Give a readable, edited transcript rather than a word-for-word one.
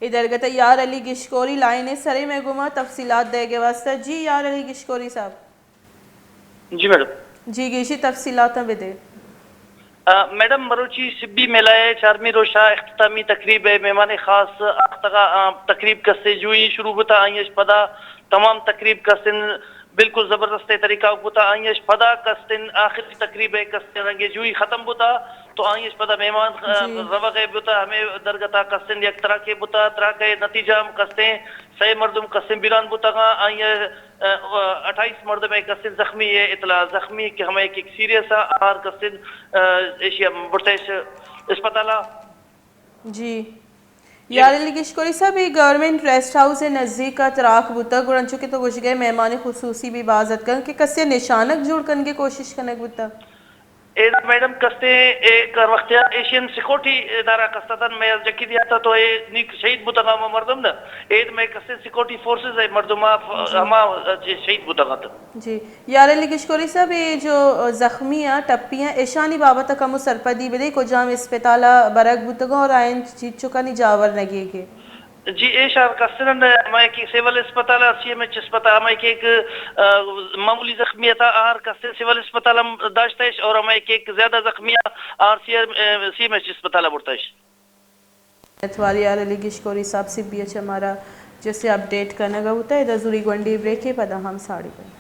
ادھر گتا یار علی گشکوری لائن سرے میں گما تفصیلات دے گے واسطہ جی یار علی گشکوری صاحب جی میڈم جی گیشی تفصیلات میں دے میڈم مروچی سبی میلائے چارمی روشا اختتامی تقریب ہے مہمان خاص تقریب کا سے جو ہی شروع ہوتا آئیش پدا تمام تقریب کا سن بالکل زبردست طریقہ ہوتا آئیش پدا کا سن آخری تقریب ہے کا سن رنگے جو ہی ختم ہوتا تو آئیش پدا مہمان جی روغے ہوتا ہمیں درگتا کا سن یک طرح کے ہوتا طرح کے نتیجہ ہم کستے سی مردم قسم بیران بوتا گا آئیے 28 مردم قسم زخمی ہے اطلاع زخمی کہ ہمیں ایک سیریس آر قسم ایشیا برتش اسپتالہ جی جی یار علی گشکوری صاحب یہ گورنمنٹ ریسٹ ہاؤس نزدیک کا تراک بوتا گرن چکے تو گوش گئے مہمان خصوصی بھی بازت کن کہ کسے نشانک جوڑ کن کے کوشش کرنے بوتا میڈم کستے ایک وقت ایشین سیکورٹی ادارہ کستن میں جکی دیا تھا تو نیک شہید بوتا مردم نا ایک میں کستے سیکورٹی فورسز ہے مردم جی ہما شہید بوتا تھا جی یار علی گشکوری صاحب یہ جو زخمی ہیں ٹپی ہیں ایشانی بابت کم سرپدی بدے کو جام اسپتالہ برگ بوتگا اور آئین چیت چکا نہیں جاور نگے کے جی ایشار کا سنن ہمیں کی سیول اسپتال سی ایم ایچ اسپتال ہمیں ایک معمولی زخمی تھا آر کا سیول اسپتال داشتش اور ہمیں ایک زیادہ زخمی آر سی ایم ایچ اسپتال برتش اتواری یار علی گشکوری صاحب سے بھی اچھا ہمارا جیسے اپڈیٹ کرنے گا ہوتا ہے ادھر ضروری گونڈی بریک ہے پدا ہم ساڑی پہ